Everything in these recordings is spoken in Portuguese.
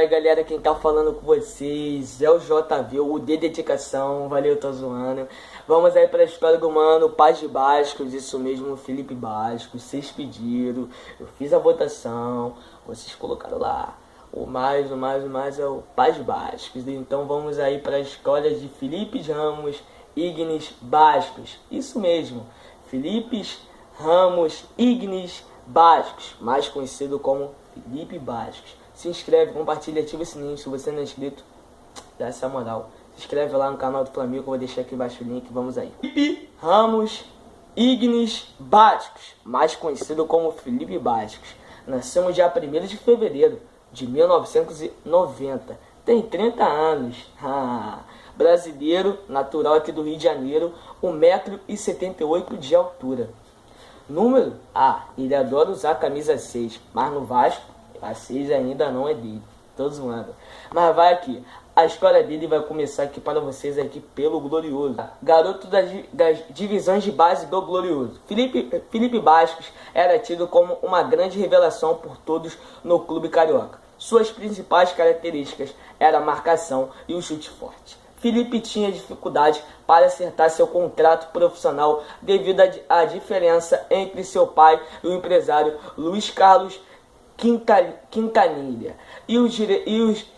aí galera, quem tá falando com vocês é o JV, o D Dedicação, valeu, tô zoando. Vamos aí pra história do mano, Paz de Bascos, isso mesmo, Felipe Bascos, vocês pediram, eu fiz a votação, vocês colocaram lá, o mais é o Paz de Bascos. Então vamos aí pra história de Felipe Ramos Ignis Bascos, isso mesmo, Felipe Ramos Ignis Bascos, mais conhecido como Felipe Bascos. Se inscreve, compartilha, ativa o sininho. Se você não é inscrito, dá essa moral. Se inscreve lá no canal do Flamengo, eu vou deixar aqui embaixo o link. Vamos aí. Felipe Ramos Ignis Bascos, mais conhecido como Felipe Bascos, nasceu no dia 1º de fevereiro de 1990. Tem 30 anos. Brasileiro, natural aqui do Rio de Janeiro, 1,78 m de altura. Número A, ele adora usar a camisa 6, mas no Vasco a 6 ainda não é dele. Tô zoando. Mas vai aqui. A história dele vai começar aqui para vocês aqui pelo Glorioso. Garoto das divisões de base do Glorioso. Felipe Bascos era tido como uma grande revelação por todos no clube carioca. Suas principais características eram a marcação e o chute forte. Felipe tinha dificuldade para acertar seu contrato profissional devido à diferença entre seu pai e o empresário Luiz Carlos Quintanilha e os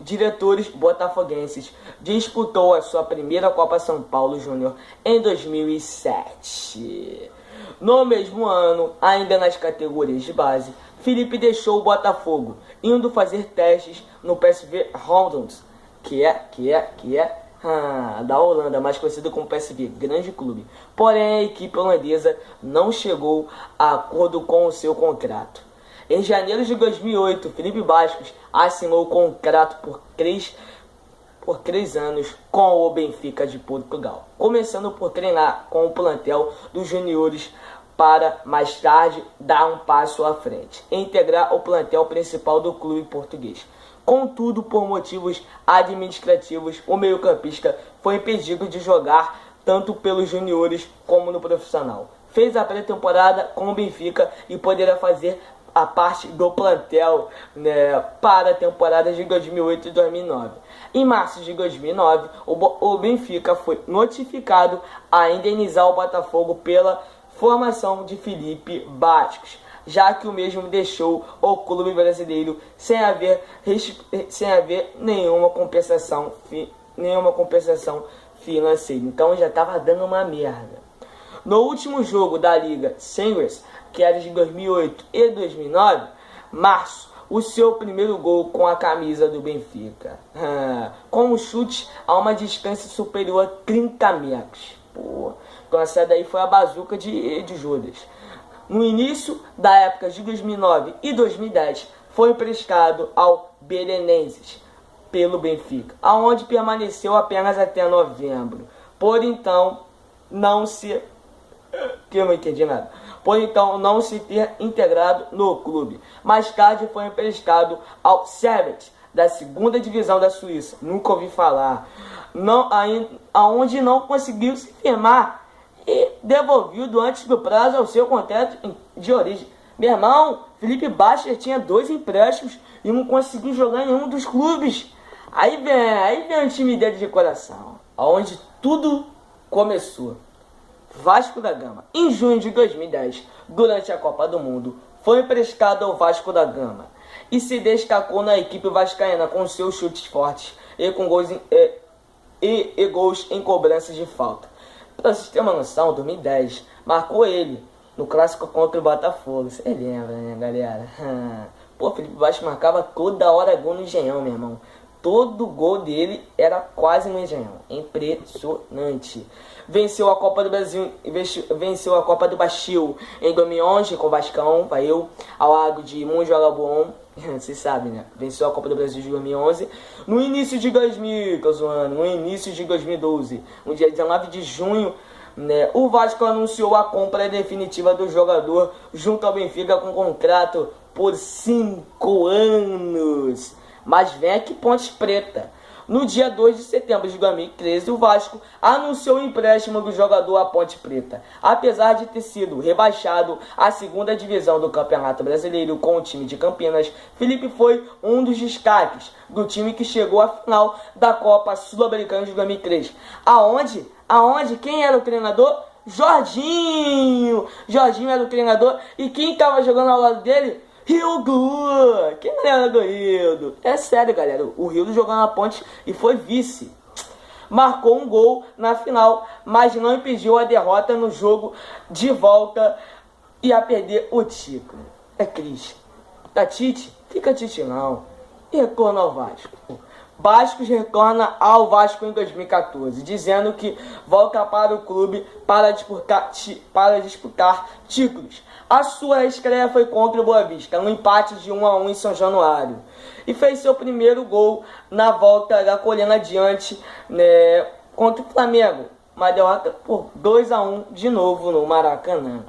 diretores botafoguenses. Disputou a sua primeira Copa São Paulo Júnior em 2007. No mesmo ano, ainda nas categorias de base, Felipe deixou o Botafogo, indo fazer testes no PSV Eindhoven, que é da Holanda, mais conhecido como PSV, grande clube. Porém, a equipe holandesa não chegou a acordo com o seu contrato. Em janeiro de 2008, Felipe Bascos assinou o contrato por 3 anos com o Benfica de Portugal, começando por treinar com o plantel dos juniores para mais tarde dar um passo à frente e integrar o plantel principal do clube português. Contudo, por motivos administrativos, o meio-campista foi impedido de jogar tanto pelos juniores como no profissional. Fez a pré-temporada com o Benfica e poderá fazer a parte do plantel, para a temporada de 2008 e 2009. Em março de 2009, o Benfica foi notificado a indenizar o Botafogo pela formação de Felipe Bascos, já que o mesmo deixou o clube brasileiro sem haver nenhuma compensação financeira. Então já estava dando uma merda. No último jogo da Liga Singers, que era de 2008 e 2009, março, o seu primeiro gol com a camisa do Benfica, com um chute a uma distância superior a 30 metros. Então essa daí foi a bazuca de Judas. No início da época de 2009 e 2010, foi emprestado ao Belenenses pelo Benfica, aonde permaneceu apenas até novembro. Por então não se ter integrado no clube. Mais tarde foi emprestado ao Servette, da segunda divisão da Suíça. Nunca ouvi falar. Aonde não conseguiu se firmar e devolvido antes do prazo ao seu contrato de origem. Meu irmão, Felipe Bascos tinha 2 empréstimos e não conseguiu jogar em nenhum dos clubes. Aí vem a timidez de coração, aonde tudo começou. Vasco da Gama. Em junho de 2010, durante a Copa do Mundo, foi emprestado ao Vasco da Gama e se destacou na equipe vascaína com seus chutes fortes e com gols em cobranças de falta. Para vocês terem uma noção, em 2010, marcou ele no clássico contra o Botafogo. Você lembra, né, galera? Felipe Bascos marcava toda hora gol no Engenhão, meu irmão. Todo gol dele era quase no Engenhão. Impressionante. Venceu a Copa do Brasil, venceu a Copa do Brasil em 2011 com o Vascão, ao lado de Mundial Alagoão. Vocês sabem, né? Venceu a Copa do Brasil de 2011. No início de 2012, no dia 19 de junho, o Vasco anunciou a compra definitiva do jogador junto ao Benfica com contrato por 5 anos. Mas vem aqui Ponte Preta. No dia 2 de setembro de 2013, o Vasco anunciou o empréstimo do jogador à Ponte Preta. Apesar de ter sido rebaixado à segunda divisão do Campeonato Brasileiro com o time de Campinas, Felipe foi um dos destaques do time que chegou à final da Copa Sul-Americana de 2003. Aonde? Quem era o treinador? Jorginho! Jorginho era o treinador e quem estava jogando ao lado dele? Rildo! Quem era do Rildo? É sério, galera. O Rildo jogou na Ponte e foi vice. Marcou um gol na final, mas não impediu a derrota no jogo de volta e a perder o título. É triste. Tá Tite? Fica Tite não. E retorna ao Vasco. Bastos retorna ao Vasco em 2014, dizendo que volta para o clube para disputar títulos. A sua estreia foi contra o Boa Vista, no empate de 1-1 em São Januário. E fez seu primeiro gol na volta da Colina diante, contra o Flamengo. Uma derrota por 2-1 de novo no Maracanã.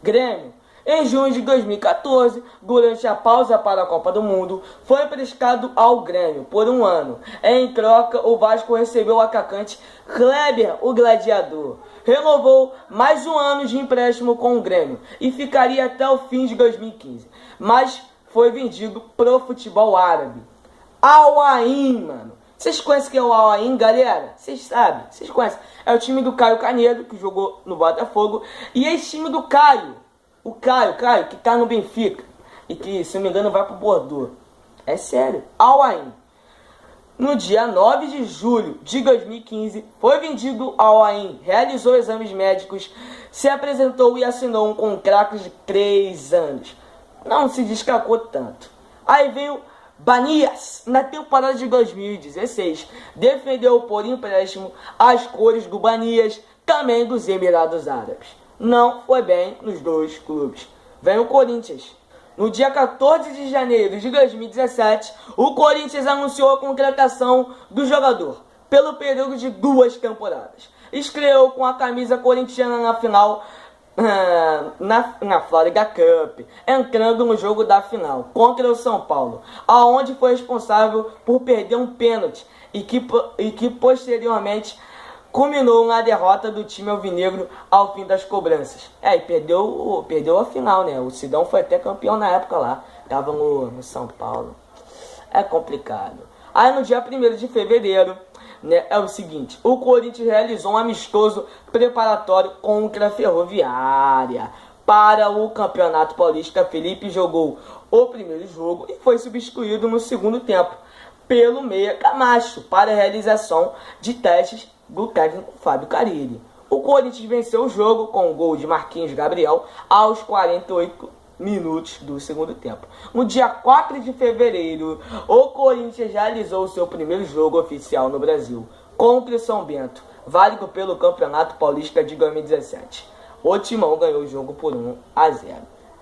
Grêmio. Em junho de 2014, durante a pausa para a Copa do Mundo, foi emprestado ao Grêmio por 1 ano. Em troca, o Vasco recebeu o atacante Kleber, o Gladiador. Renovou mais 1 ano de empréstimo com o Grêmio e ficaria até o fim de 2015. Mas foi vendido pro futebol árabe. Al Ain, mano. Vocês conhecem que é o Al Ain, galera? Vocês sabem, vocês conhecem. É o time do Caio Canedo, que jogou no Botafogo. E esse time do Caio. O Caio, que tá no Benfica. E que, se não me engano, vai pro Bordeaux. É sério. Al Ain. No dia 9 de julho de 2015, foi vendido ao Al Ain. Realizou exames médicos, se apresentou e assinou um contrato de 3 anos. Não se destacou tanto. Aí veio Banias, na temporada de 2016. Defendeu por empréstimo as cores do Banias, também dos Emirados Árabes. Não foi bem nos dois clubes. Vem o Corinthians. No dia 14 de janeiro de 2017, o Corinthians anunciou a contratação do jogador pelo período de 2 temporadas. Estreou com a camisa corintiana na final na Florida Cup, entrando no jogo da final contra o São Paulo, aonde foi responsável por perder um pênalti e que posteriormente culminou na derrota do time alvinegro ao fim das cobranças. E perdeu a final, né? O Sidão foi até campeão na época lá. Tava no São Paulo. É complicado. Aí no dia 1º de fevereiro, né, é o seguinte. O Corinthians realizou um amistoso preparatório contra a Ferroviária. Para o Campeonato Paulista, Felipe jogou o primeiro jogo e foi substituído no segundo tempo pelo meia Camacho para a realização de testes do técnico Fábio Carille. O Corinthians venceu o jogo com o gol de Marquinhos Gabriel aos 48 minutos do segundo tempo. No dia 4 de fevereiro, o Corinthians realizou seu primeiro jogo oficial no Brasil, contra o São Bento, válido pelo Campeonato Paulista de 2017. O Timão ganhou o jogo por 1-0.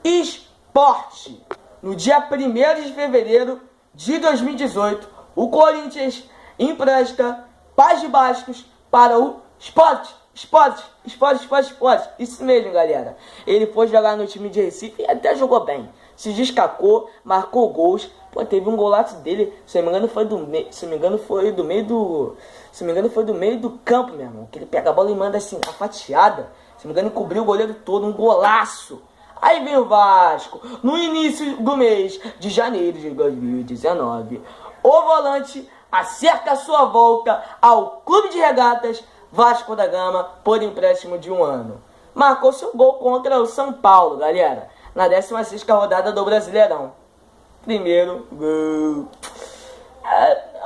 Esporte. No dia 1º de fevereiro de 2018, o Corinthians empresta Paz de Bastos para o Esporte. Isso mesmo, galera. Ele foi jogar no time de Recife e até jogou bem. Se destacou, marcou gols. Pô, teve um golaço dele, se não me engano foi do meio do campo, meu irmão. Que ele pega a bola e manda assim, a fatiada. Se não me engano, cobriu o goleiro todo, um golaço. Aí vem o Vasco. No início do mês de janeiro de 2019, o volante acerta a sua volta ao Clube de Regatas Vasco da Gama por empréstimo de 1 ano. Marcou seu gol contra o São Paulo, galera, na 16ª rodada do Brasileirão. Primeiro gol.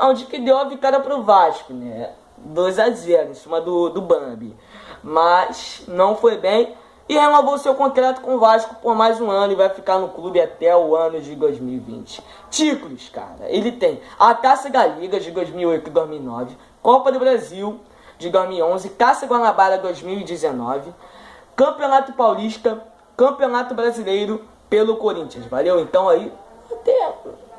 Onde que deu a vitória pro Vasco, né? 2-0 em cima do Bambi. Mas não foi bem e renovou seu contrato com o Vasco por mais 1 ano e vai ficar no clube até o ano de 2020. Títulos, cara, ele tem a Taça da Liga de 2008 e 2009, Copa do Brasil de 2011, Taça Guanabara 2019, Campeonato Paulista, Campeonato Brasileiro pelo Corinthians. Valeu? Então aí,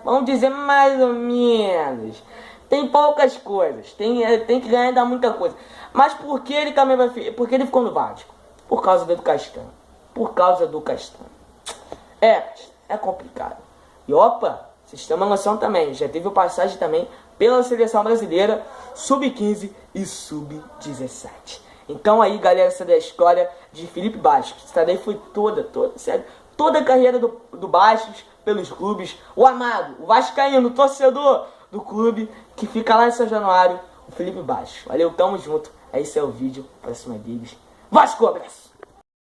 vamos dizer mais ou menos. Tem poucas coisas, tem que ganhar ainda muita coisa. Mas por que ele também porque ele ficou no Vasco? Por causa do Castanho. É complicado. E opa, Vocês têm uma noção também, já teve passagem também pela seleção brasileira, sub-15 e sub-17. Então aí, galera, essa é a história de Felipe Bastos. Essa daí foi sério, toda a carreira do Bastos pelos clubes. O amado, o vascaíno, o torcedor do clube que fica lá em São Januário, o Felipe Bastos. Valeu, tamo junto. Esse é o vídeo pra cima deles. Vasco, abraço!